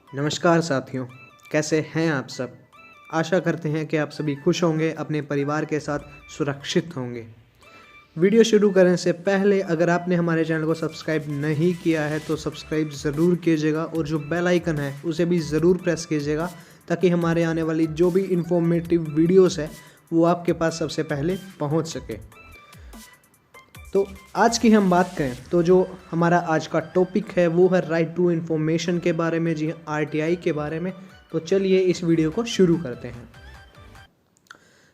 नमस्कार साथियों, कैसे हैं आप सब। आशा करते हैं कि आप सभी खुश होंगे, अपने परिवार के साथ सुरक्षित होंगे। वीडियो शुरू करने से पहले अगर आपने हमारे चैनल को सब्सक्राइब नहीं किया है तो सब्सक्राइब ज़रूर कीजिएगा और जो बेल आइकन है उसे भी ज़रूर प्रेस कीजिएगा ताकि हमारे आने वाली जो भी इंफॉर्मेटिव वीडियोस है वो आपके पास सबसे पहले पहुंच सके। तो आज की हम बात करें तो जो हमारा आज का टॉपिक है वो है राइट टू इन्फॉर्मेशन के बारे में, जी आरटीआई के बारे में। तो चलिए इस वीडियो को शुरू करते हैं।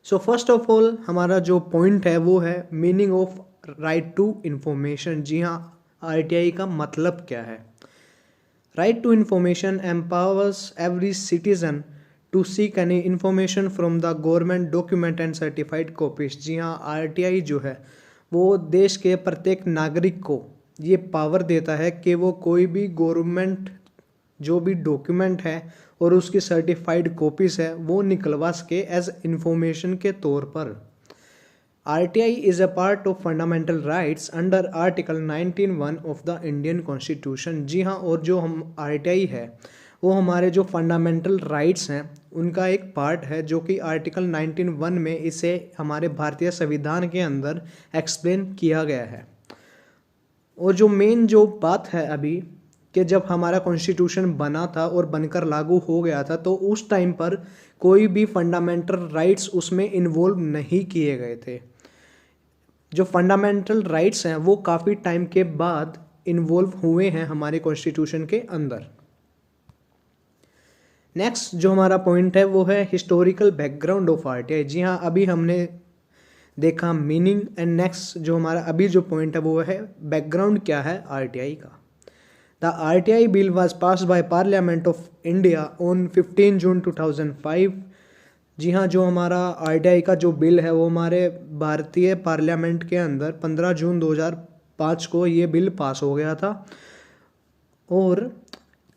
सो फर्स्ट ऑफ ऑल हमारा जो पॉइंट है वो है meaning of right to information. जी हाँ, आरटीआई का मतलब क्या है। Right to information empowers every citizen to seek any information from the government document and certified copies. जी हाँ, आरटीआई जो है वो देश के प्रत्येक नागरिक को ये पावर देता है कि वो कोई भी गवर्नमेंट जो भी डॉक्यूमेंट है और उसकी सर्टिफाइड कॉपीज है वो निकलवा सके एज इंफॉर्मेशन के तौर पर। RTI is a part of fundamental rights under article 19(1) of the Indian constitution. जी हाँ, और जो हम आरटीआई है वो हमारे जो फंडामेंटल राइट्स हैं उनका एक पार्ट है जो कि आर्टिकल 19(1) में इसे हमारे भारतीय संविधान के अंदर एक्सप्लेन किया गया है। और जो मेन जो बात है अभी कि जब हमारा कॉन्स्टिट्यूशन बना था और बनकर लागू हो गया था तो उस टाइम पर कोई भी फंडामेंटल राइट्स उसमें इन्वॉल्व नहीं किए गए थे। जो फंडामेंटल राइट्स हैं वो काफ़ी टाइम के बाद इन्वॉल्व हुए हैं हमारे कॉन्स्टिट्यूशन के अंदर। नेक्स्ट जो हमारा पॉइंट है वो है हिस्टोरिकल बैकग्राउंड ऑफ आरटीआई। जी हाँ, अभी हमने देखा मीनिंग एंड नेक्स्ट जो हमारा अभी जो पॉइंट है वो है बैकग्राउंड क्या है आरटीआई का। The RTI bill was passed by parliament of India on 15 जून 2005। जी हाँ, जो हमारा आरटीआई का जो बिल है वो हमारे भारतीय पार्लियामेंट के अंदर 15 जून 2005 को ये बिल पास हो गया था और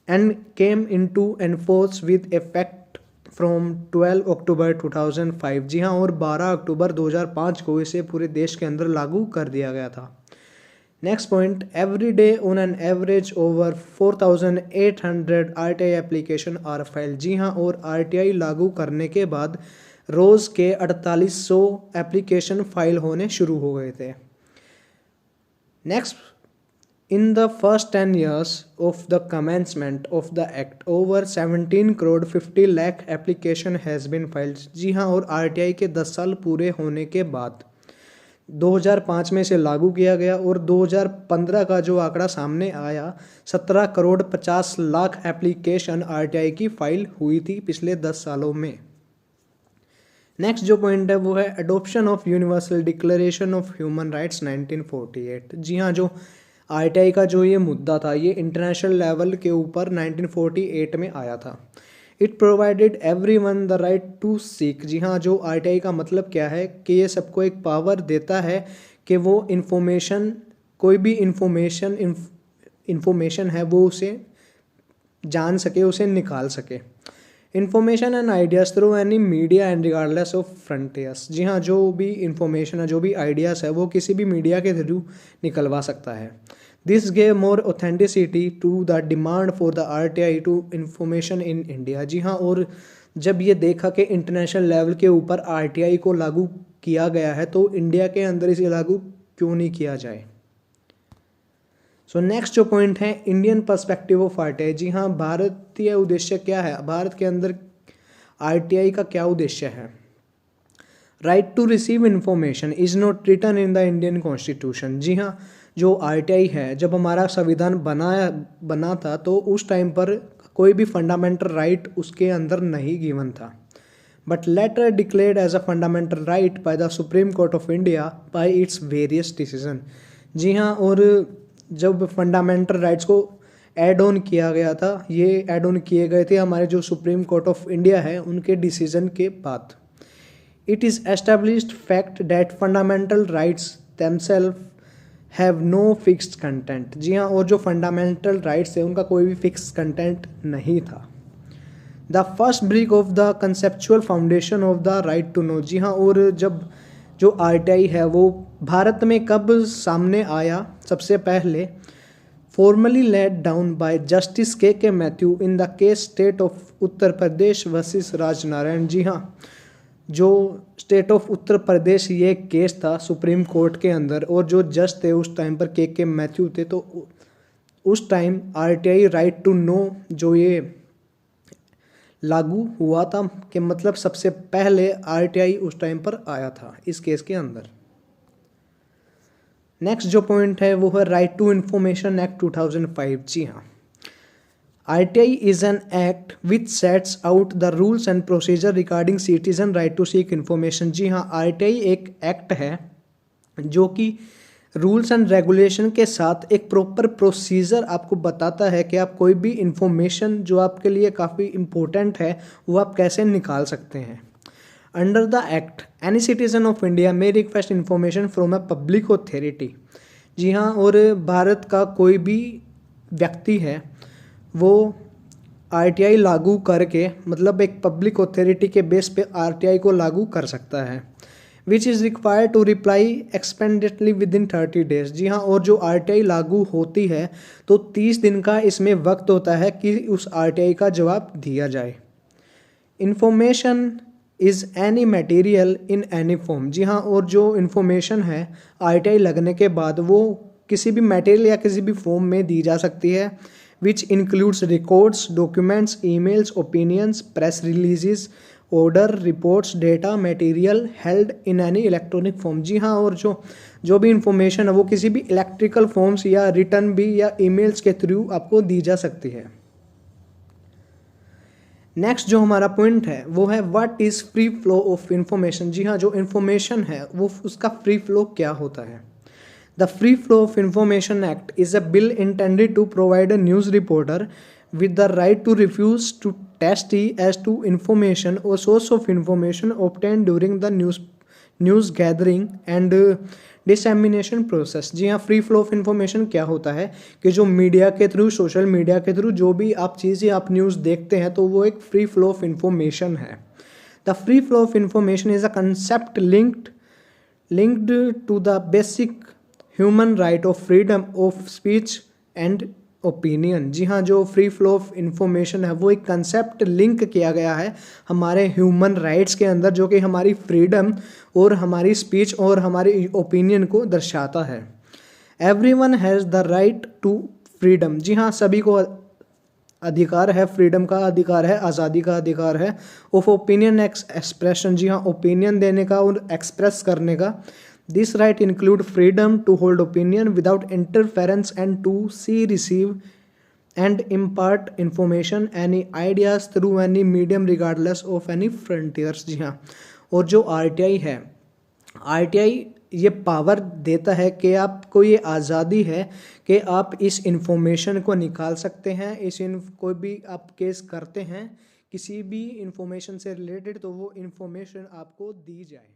and came into enforce with effect from 12 अक्टूबर 2005। जी हाँ, और 12 अक्टूबर 2005 को इसे पूरे देश के अंदर लागू कर दिया गया था। Next point, every day on an average over 4800 RTI application are file. जी हाँ, और आरटीआई लागू करने के बाद रोज़ के 4800 एप्लीकेशन फाइल होने शुरू हो गए थे। Next, in the first 10 years of the commencement of the act, over 17 crore 50 lakh application has been filed। जी हाँ, और आरटीआई के 10 साल पूरे होने के बाद 2005 में इसे लागू किया गया और 2015 का जो आंकड़ा सामने आया 17 करोड़ 50 लाख एप्लीकेशन आरटीआई की फाइल हुई थी पिछले 10 सालों में। नेक्स्ट जो पॉइंट है वो है adoption of universal declaration of human rights 1948। जी हाँ, जो आरटीआई का जो ये मुद्दा था ये इंटरनेशनल लेवल के ऊपर 1948 में आया था। It provided everyone the right to seek. जी हाँ, जो आरटीआई का मतलब क्या है कि ये सबको एक पावर देता है कि वो इंफॉर्मेशन कोई भी इंफॉर्मेशन है वो उसे जान सके, उसे निकाल सके। Information and ideas through any media and regardless of frontiers. जी हाँ, जो भी इंफॉर्मेशन है, जो भी आइडियाज़ है वो किसी भी मीडिया के थ्रू निकलवा सकता है। This gave more authenticity to the demand for the RTI to information in India. जी हाँ, और जब ये देखा कि इंटरनेशनल लेवल के ऊपर आरटीआई को लागू किया गया है तो इंडिया के अंदर इसे लागू क्यों नहीं किया जाए। सो नेक्स्ट जो पॉइंट है इंडियन पर्सपेक्टिव ऑफ आरटीआई। जी हाँ, भारतीय उद्देश्य क्या है, भारत के अंदर आरटीआई का क्या उद्देश्य है। Right to receive information is not written in the Indian constitution. जी हाँ, जो आरटीआई है जब हमारा संविधान बना था तो उस टाइम पर कोई भी फंडामेंटल राइट उसके अंदर नहीं गिवन था, but later declared as a fundamental right by the Supreme Court of India by its various decision. जी हाँ, और जब फंडामेंटल राइट्स को ऐड ऑन किया गया था, ये ऐड ऑन किए गए थे हमारे जो सुप्रीम कोर्ट ऑफ इंडिया है उनके डिसीजन के बाद। It is established fact that fundamental rights themselves have no fixed content. जी हाँ, और जो फंडामेंटल राइट्स है उनका कोई भी फिक्स कंटेंट नहीं था। The first brick of the conceptual foundation of the right to know. जी हाँ, और जब जो आरटीआई है वो भारत में कब सामने आया, सबसे पहले formally laid down by Justice K.K. Mathew in the case State of Uttar Pradesh versus Rajnarain. जी हाँ, जो स्टेट ऑफ उत्तर प्रदेश ये केस था सुप्रीम कोर्ट के अंदर, और जो जज थे उस टाइम पर के मैथ्यू थे। तो उस time RTI right to know जो ये लागू हुआ था, कि मतलब सबसे पहले आरटीआई उस टाइम पर आया था इस केस के अंदर। नेक्स्ट जो पॉइंट है वो है राइट टू इंफॉर्मेशन एक्ट 2005। जी हाँ, RTI is an act which sets out the rules and procedure regarding citizen right to seek information. जी हाँ, आरटीआई एक एक्ट है जो कि रूल्स एंड रेगुलेशन के साथ एक प्रॉपर प्रोसीजर आपको बताता है कि आप कोई भी इंफॉर्मेशन जो आपके लिए काफ़ी इम्पोर्टेंट है वो आप कैसे निकाल सकते हैं। Under the act any citizen of India may request information from a public authority. जी हाँ, और भारत का कोई भी व्यक्ति है वो आरटीआई लागू करके, मतलब एक पब्लिक ऑथोरिटी के बेस पे आरटीआई को लागू कर सकता है। Which is required to reply expendedly within 30 days. जी हाँ, और जो आरटीआई लागू होती है तो 30 दिन का इसमें वक्त होता है कि उस आरटीआई का जवाब दिया जाए। Information is any material in any form. जी हाँ, और जो इन्फॉर्मेशन है आरटीआई लगने के बाद वो किसी भी मटेरियल या किसी भी फॉर्म में दी जा सकती है। Which includes records, documents, emails, opinions, press releases, order, reports, data, material held in any electronic form. जी हाँ, और जो भी इंफॉर्मेशन है वो किसी भी इलेक्ट्रिकल फॉर्म्स या रिटर्न भी या ईमेल्स के थ्रू आपको दी जा सकती है। नेक्स्ट जो हमारा पॉइंट है वो है what is free flow of information. जी हाँ, जो इन्फॉर्मेशन है वो उसका फ्री फ्लो क्या होता है। The free flow of information act is a bill intended to provide a news reporter with the right to refuse to testify as to information or source of information obtained during the news gathering and dissemination process। जी हाँ, free flow of information क्या होता है कि जो media के through, social media के through जो भी आप चीज़ें आप न्यूज़ देखते हैं तो वो एक फ्री फ्लो ऑफ इंफॉर्मेशन है। The free flow of information is a concept linked to the basic human right of freedom of speech and opinion. जी हाँ, जो फ्री फ्लो ऑफ इंफॉर्मेशन है वो एक कंसेप्ट लिंक किया गया है हमारे ह्यूमन राइट्स के अंदर, जो कि हमारी फ्रीडम और हमारी स्पीच और हमारी ओपिनियन को दर्शाता है। Everyone has the right to freedom. जी हाँ, सभी को अधिकार है, फ्रीडम का अधिकार है, आज़ादी का अधिकार है। Of opinion expression. जी हाँ, ओपिनियन देने का और एक्सप्रेस करने का। This right include freedom to hold opinion without interference and to see, receive and impart information, any ideas through any medium regardless of any frontiers। जी हाँ, और जो आरटीआई है, आरटीआई ये पावर देता है कि आपको ये आज़ादी है कि आप इस इंफॉर्मेशन को निकाल सकते हैं। कोई भी आप केस करते हैं किसी भी इंफॉर्मेशन से रिलेटेड तो वो इंफॉर्मेशन आपको दी जाए।